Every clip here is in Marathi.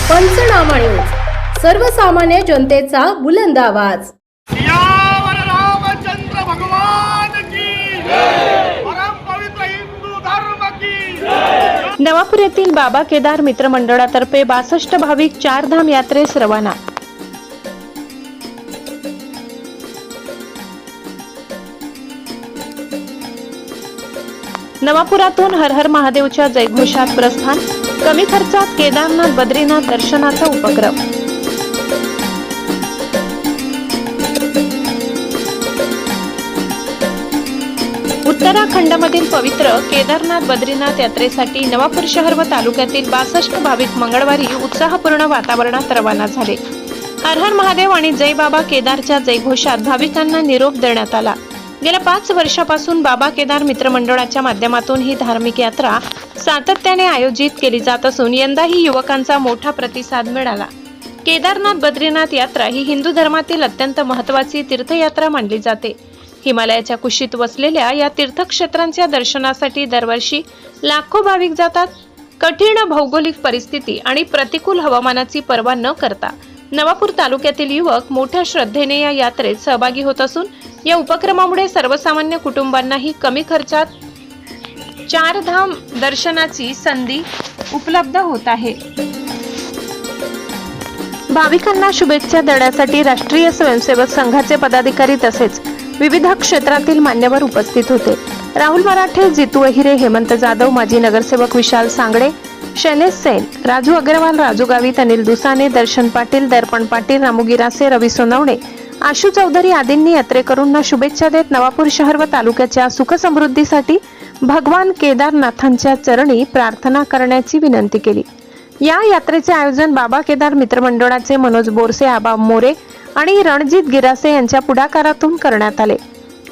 पंचनामा न्यूज, सर्वसामान्य जनतेचा बुलंद आवाज। सियावर रामचंद्र भगवान की जय, परम पवित्र हिंदू धर्म की जय। नवापूर येथील बाबा केदार मित्र मंडळातर्फे 62 भाविक चारधाम यात्रेस रवाना। नवापुरातून हर हर महादेवच्या जयघोषात प्रस्थान, कमी खर्चात केदारनाथ बद्रीनाथ दर्शनाचा उपक्रम। उत्तराखंडमधील पवित्र केदारनाथ बद्रीनाथ यात्रेसाठी नवापूर शहर व तालुक्यातील 62 भाविक मंगळवारी उत्साहपूर्ण वातावरणात रवाना झाले। हर हर महादेव आणि जय बाबा केदारच्या जयघोषात भाविकांना निरोप देण्यात आला। गेल्या 5 वर्षापासून बाबा केदार मित्रमंडळाच्या माध्यमातून ही धार्मिक यात्रा सातत्याने आयोजित केली जात असून यंदाही युवकांचा मोठा प्रतिसाद मिळाला। केदारनाथ बद्रीनाथ यात्रा ही हिंदू धर्मातील अत्यंत महत्त्वाची तीर्थयात्रा मानली जाते। हिमालयाच्या कुशीत वसलेल्या या तीर्थक्षेत्रांच्या दर्शनासाठी दरवर्षी लाखो भाविक जातात। कठीण भौगोलिक परिस्थिती आणि प्रतिकूल हवामानाची पर्वा न करता नवापूर तालुक्यातील युवक मोठ्या श्रद्धेने या यात्रेत सहभागी होत असून या उपक्रमामुळे सर्वसामान्य कुटुंबांनाही कमी खर्चात चारधाम दर्शनाची संधी उपलब्ध होत आहे। भाविकांना शुभेच्छा देण्यासाठी राष्ट्रीय स्वयंसेवक संघाचे पदाधिकारी तसेच विविध क्षेत्रातील मान्यवर उपस्थित होते। राहुल मराठे, जितू अहिरे, हेमंत जाधव, माजी नगरसेवक विशाल सांगडे, शैलेश सेन, राजू अग्रवाल, राजू गावित, अनिल दुसाने, दर्शन पाटील, दर्पण पाटील, रामू गिरासे, रवी सोनवणे, आशु चौधरी आदींनी यात्रेकरूंना शुभेच्छा देत नवापूर शहर व तालुक्याच्या सुख समृद्धीसाठी भगवान केदारनाथांच्या चरणी प्रार्थना करण्याची विनंती केली। या यात्रेचे आयोजन बाबा केदार मित्रमंडळाचे मनोज बोरसे, आबा मोरे आणि रणजित गिरासे यांच्या पुढाकारातून करण्यात आले।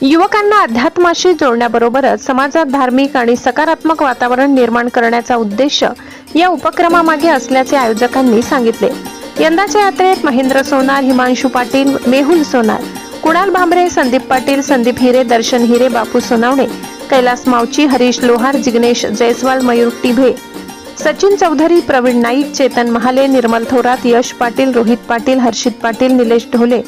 युवकांना अध्यात्माशी जोडण्याबरोबरच समाजात धार्मिक आणि सकारात्मक वातावरण निर्माण करण्याचा उद्देश या उपक्रमामागे असल्याचे आयोजकांनी सांगितले। यंदाच्या यात्रेत महेंद्र सोनार, हिमांशु पाटील, मेहुल सोनार, कुणाल भांबरे, संदीप पाटील, संदीप हिरे, दर्शन हिरे, बापू सोनावणे, कैलास मावची, हरीश लोहार, जिग्नेश जयस्वाल, मयूर टिभे, सचिन चौधरी, प्रवीण नाईक, चेतन महाले, निर्मल थोरात, यश पाटील, रोहित पाटील, हर्षित पाटील, निलेश ढोले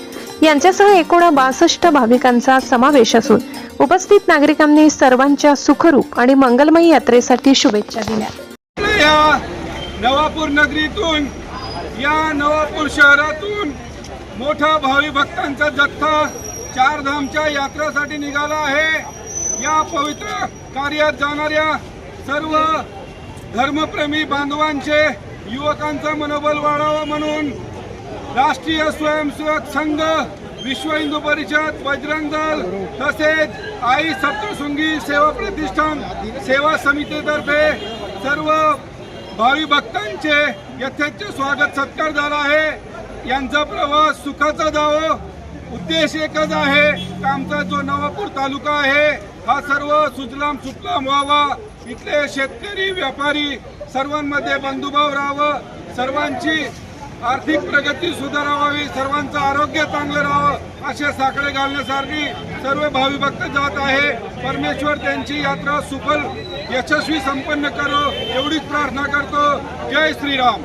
यांच्यासह एकूण 62 भाविकांचा समावेश असून उपस्थित नागरिकांनी सर्वांच्या सुखरूप आणि मंगलमय यात्रेसाठी शुभेच्छा दिल्या। या नवापूर नगरीतून, या नवापूर शहरातून मोठा भावी भक्तांचा जत्था चारधामच्या यात्रेसाठी निघाला आहे। या पवित्र कार्यात जाणाऱ्या सर्व धर्मप्रेमी बांधवांचे, युवकांचा मनोबल वाढावं म्हणून राष्ट्रीय स्वयंसेवक संघ, विश्व हिंदू परिषद, बजरंग दल तसेच आई सप्तशृंगी सेवा प्रतिष्ठान सेवा समितीतर्फे सर्व भावी भक्तांचे यथेच्छ स्वागत सत्कार झाला आहे। यांचा प्रवास सुखाचा जावो, उद्देश एकच आहे की आमचा जो नवापूर तालुका आहे हा सर्व सुजलाम सुफलाम व्हावा, इथले शेतकरी व्यापारी सर्वांमध्ये बंधुभाव राहावं, सर्वांची आर्थिक प्रगती सुधारावी, सर्वांचं आरोग्य चांगलं राहावं असे साकडे घालण्यासाठी सर्व भावी भक्त जात आहे। परमेश्वर त्यांची यात्रा सुफल यशस्वी संपन्न करो एवढीच प्रार्थना करतो। जय श्रीराम।